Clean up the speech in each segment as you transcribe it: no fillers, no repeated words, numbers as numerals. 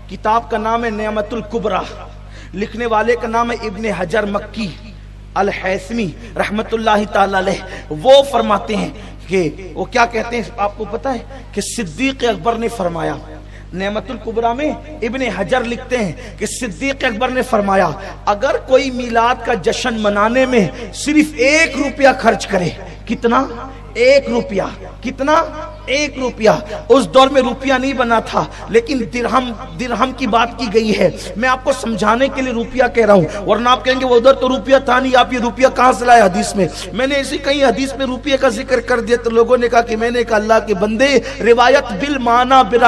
کتاب کا نام ہے نعمت الکبریٰ، لکھنے والے کا نام ہے ابن حجر مکی الحیثمی رحمت اللہ تعالی علیہ۔ وہ فرماتے ہیں کہ وہ کیا کہتے ہیں آپ کو پتا ہے کہ صدیق اکبر نے فرمایا، نعمت الکبریٰ میں ابن حجر لکھتے ہیں کہ صدیق اکبر نے فرمایا اگر کوئی میلاد کا جشن منانے میں صرف 1 روپیہ خرچ کرے، کتنا؟ 1 روپیہ، کتنا؟ 1 روپیہ۔ اس دور میں روپیہ نہیں بنا تھا، لیکن درہم کی بات کی گئی ہے۔ میں آپ کو سمجھانے کے لیے روپیہ کہہ رہا ہوں، ورنہ آپ کہیں گے وہ ادھر تو روپیہ تھا نہیں، آپ یہ روپیہ کہاں سے لائے حدیث میں؟ میں نے اسی کہیں حدیث میں روپیہ کا ذکر کر دیا تو لوگوں نے کہا کہ میں نے کہا اللہ کے بندے روایت بالمعنی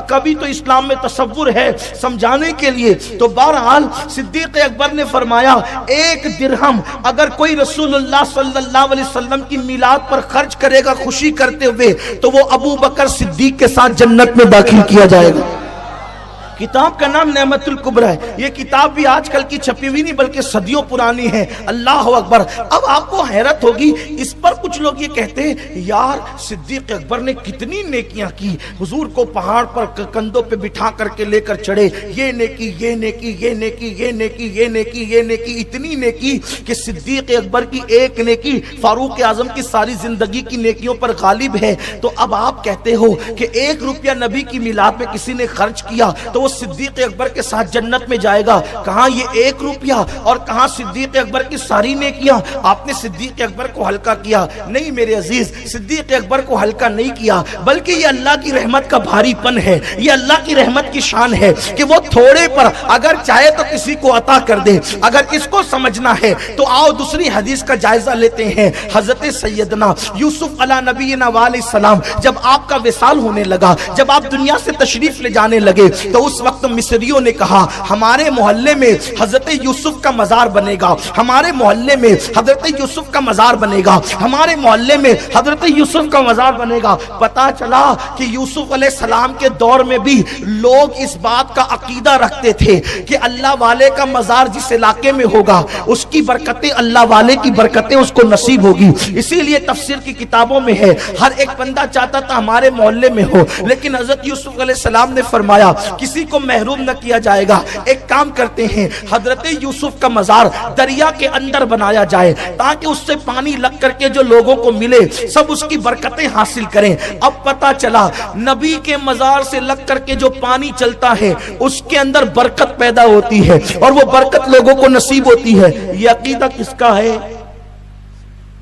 کبھی تو اسلام میں تصور ہے سمجھانے کے لیے۔ تو بہرحال صدیق اکبر نے فرمایا 1 درہم اگر کوئی رسول اللہ صلی اللہ علیہ وسلم کی میلاد پر خرچ کرے گا خوشی کرتے ہوئے تو وہ ابو بکر صدیق کے ساتھ جنت میں داخل کیا جائے گا۔ کتاب کا نام نعمت الکبریٰ ہے۔ یہ کتاب بھی آج کل کی چھپی ہوئی نہیں بلکہ صدیوں پرانی ہے۔ اللہ اکبر۔ اب آپ کو حیرت ہوگی، اس پر کچھ لوگ یہ کہتے ہیں یار صدیق اکبر نے کتنی نیکیاں کی، حضور کو پہاڑ پر کندھوں پہ بٹھا کر کے لے کر چڑھے، یہ نیکی یہ نیکی یہ نیکی یہ نیکی یہ نیکی یہ نیکی، اتنی نیکی کہ صدیق اکبر کی 1 نیکی فاروق اعظم کی ساری زندگی کی نیکیوں پر غالب ہے۔ تو اب آپ کہتے ہو کہ 1 روپیہ نبی کی میلاد میں کسی نے خرچ کیا تو وہ صدیق اکبر کے ساتھ جنت میں جائے گا۔ کہاں یہ 1 روپیہ اور کہاں صدیق اکبر کی ساری نیکیاں؟ آپ نے صدیق اکبر کو ہلکا کیا؟ نہیں میرے عزیز، صدیق اکبر کو ہلکا نہیں کیا، بلکہ یہ اللہ کی رحمت کا بھاری پن ہے، یہ اللہ کی رحمت کی شان ہے کہ وہ تھوڑے پر اگر چاہے تو کسی کو عطا کر دے۔ اگر اس کو سمجھنا ہے تو آؤ دوسری حدیث کا جائزہ لیتے ہیں۔ حضرت سیدنا یوسف علیہ نبینا علیہ السلام جب آپ کا وصال ہونے لگا، جب آپ دنیا سے تشریف لے جانے لگے تو اس وقت مصریوں نے کہا ہمارے محلے میں حضرت یوسف کا مزار بنے گا، ہمارے محلے میں حضرت یوسف کا مزار بنے گا، ہمارے محلے میں حضرت یوسف کا مزار بنے گا۔ پتا چلا کہ یوسف علیہ السلام کے دور میں بھی لوگ اس بات کا عقیدہ رکھتے تھے کہ اللہ والے کا مزار جس علاقے میں ہوگا اس کی برکتیں، اللہ والے کی برکتیں اس کو نصیب ہوگی۔ اسی لیے تفسیر کی کتابوں میں ہے ہر ایک بندہ چاہتا تھا ہمارے محلے میں ہو، لیکن حضرت یوسف علیہ السلام نے فرمایا کسی کو محروم نہ کیا جائے گا، ایک کام کرتے ہیں حضرت یوسف کا مزار دریا کے اندر بنایا جائے تاکہ اس سے پانی لگ کر کے جو لوگوں کو ملے سب اس کی برکتیں حاصل کریں۔ اب پتا چلا نبی کے مزار سے لگ کر کے جو پانی چلتا ہے اس کے اندر برکت پیدا ہوتی ہے اور وہ برکت لوگوں کو نصیب ہوتی ہے۔ یہ عقیدہ کس کا ہے؟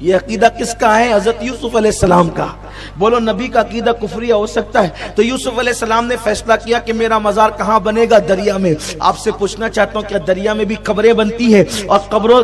یہ عقیدہ کس کا ہے؟ حضرت یوسف علیہ السلام کا۔ بولو نبی کا عقیدہ کفریہ ہو سکتا ہے؟ تو یوسف علیہ السلام نے فیصلہ کیا کہ میرا مزار کہاں بنے گا؟ دریا میں۔ آپ سے پوچھنا چاہتا ہوں کیا دریا میں بھی قبریں بنتی ہے؟ اور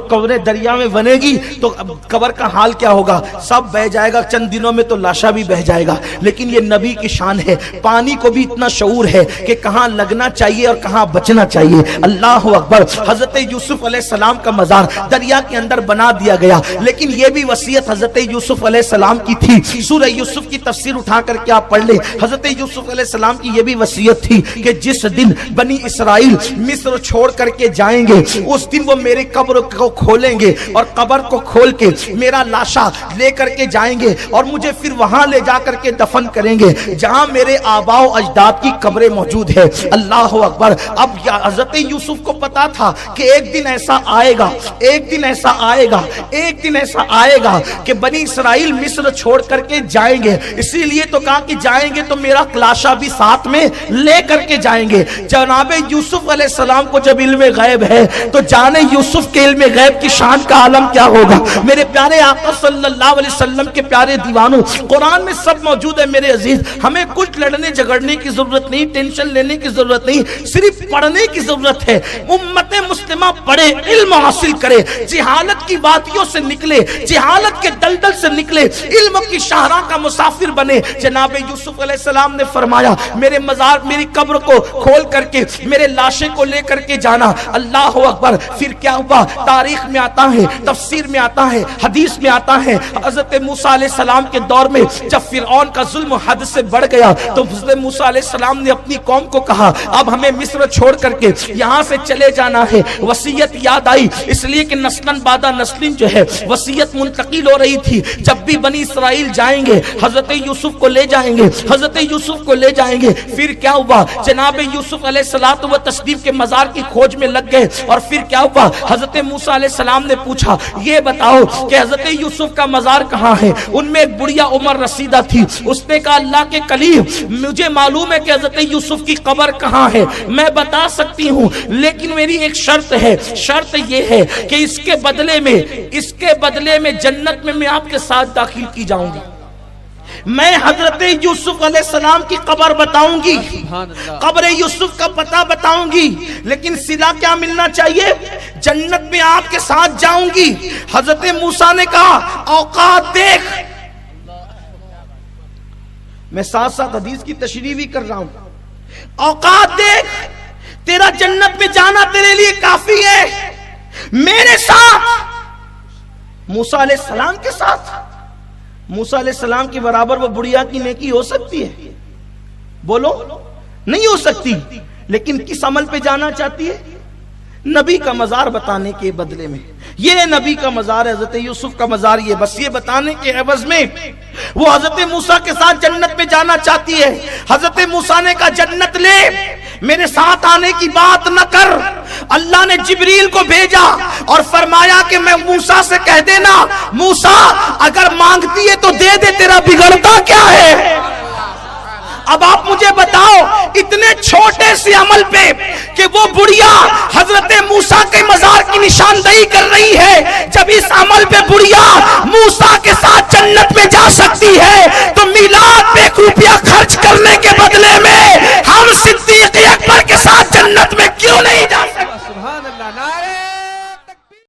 قبریں دریا میں بنے گی تو قبر کا حال کیا ہوگا؟ سب بہ جائے گا، چند دنوں میں تو لاشا بھی بہ جائے گا۔ لیکن یہ نبی کی شان ہے، پانی کو بھی اتنا شعور ہے کہ کہاں لگنا چاہیے اور کہاں بچنا چاہیے۔ اللہ اکبر۔ حضرت یوسف علیہ السلام کا مزار دریا کے اندر بنا دیا گیا، لیکن یہ بھی وصیت حضرت یوسف علیہ السلام کی تھی۔ سورہ یوسف کی تفسیر اٹھا کر کے آپ پڑھ لیں، حضرت یوسف علیہ السلام کی یہ بھی وصیت تھی کہ جس دن بنی اسرائیل مصر چھوڑ کر کے جائیں گے اس دن وہ میرے قبر کو کھولیں گے اور قبر کو کھول کے میرا لاشا لے کر کے جائیں گے اور مجھے پھر وہاں لے جا کر کے دفن کریں گے جہاں میرے آباء و اجداد کی قبریں موجود ہے۔ اللہ اکبر۔ اب حضرت یوسف کو پتا تھا کہ ایک دن ایسا آئے گا، ایک دن ایسا آئے گا، ایک دن ایسا آئے گا کہ بنی اسرائیل مصر چھوڑ کر کے جائیں گے، اسی لیے تو کہا کہ جائیں گے تو میرا لاشا بھی ساتھ میں لے کر کے جائیں گے۔ جناب یوسف علیہ السلام کو جب علم غیب ہے تو جانے یوسف کے علم غیب کی شان کا عالم کیا ہوگا۔ میرے پیارے آقا صلی اللہ علیہ وسلم کے پیارے دیوانوں، قرآن میں سب موجود ہے میرے عزیز، ہمیں کچھ لڑنے جھگڑنے کی ضرورت نہیں، ٹینشن لینے کی ضرورت نہیں، صرف پڑھنے کی ضرورت ہے۔ امت مسلمہ پڑھے، علم حاصل کرے، جہالت کی وادیوں سے نکلے، جہالت کے دلدل سے نکلے، علم کی شاہراہ کا مسافر بنے۔ جناب یوسف علیہ السلام نے فرمایا میرے مزار، میری قبر کو کھول کر کے میرے لاشے کو لے کر کے جانا۔ اللہ اکبر۔ پھر کیا ہوا؟ تاریخ میں آتا ہے، تفسیر میں آتا ہے، حدیث میں آتا ہے، حضرت موسیٰ علیہ السلام کے دور میں جب فرعون کا ظلم حد سے بڑھ گیا تو حضرت موسیٰ علیہ السلام نے اپنی قوم کو کہا اب ہمیں مصر چھوڑ کر کے یہاں سے چلے جانا ہے۔ وصیت یاد آئی، اس لیے کہ نسلاً بعد نسل جو ہے وصیت منتقل ہو رہی تھی۔ جب بھی بنی اسرائیل جائیں گے حضرت یوسف کو لے جائیں گے، حضرت یوسف کو لے جائیں گے۔ پھر کیا ہوا؟ جناب یوسف علیہ الصلوۃ والتسلیم کے مزار کی کھوج میں لگ گئے، اور پھر کیا ہوا؟ حضرت موسیٰ علیہ السلام نے پوچھا یہ بتاؤ کہ حضرت یوسف کا مزار کہاں ہے؟ ان میں ایک بڑھیا عمر رسیدہ تھی، اس نے کہا اللہ کے کلیم مجھے معلوم ہے کہ حضرت یوسف کی قبر کہاں ہے، میں بتا سکتی ہوں، لیکن میری ایک شرط ہے، شرط یہ ہے کہ اس کے بدلے میں جنت میں آپ کے ساتھ داخل کی جاؤں گی، میں حضرت یوسف علیہ السلام کی قبر بتاؤں گی، قبر یوسف کا پتہ بتاؤں گی، لیکن صلہ کیا ملنا چاہیے؟ جنت میں آپ کے ساتھ جاؤں گی۔ حضرت موسیٰ نے کہا اوقات دیکھ، میں ساتھ ساتھ حدیث کی تشریح بھی کر رہا ہوں، اوقات دیکھ، تیرا جنت میں جانا تیرے لیے کافی ہے، میرے ساتھ، موسیٰ علیہ السلام کے ساتھ۔ موسیٰ علیہ السلام کے برابر وہ بڑھیا کی نیکی ہو سکتی ہے؟ بولو نہیں ہو سکتی، لیکن کس عمل پہ جانا چاہتی ہے؟ نبی کا مزار بتانے کے بدلے میں، یہ نبی کا مزار ہے، حضرت یوسف کا مزار یہ، بس یہ بتانے کے عوض میں وہ حضرت موسیٰ کے ساتھ جنت میں جانا چاہتی ہے۔ حضرت موسیٰ نے کہا جنت لے، میرے ساتھ آنے کی بات نہ کر۔ اللہ نے جبریل کو بھیجا اور فرمایا کہ میں موسیٰ سے کہہ دینا، موسیٰ اگر مانگتی ہے تو دے دے، تیرا بگڑتا کیا ہے؟ اب آپ مجھے بتاؤ اتنے چھوٹے سے عمل پہ کہ وہ بڑھیا حضرت موسیٰ کے مزار کی نشاندہی کر رہی ہے، جب اس عمل پہ بڑھیا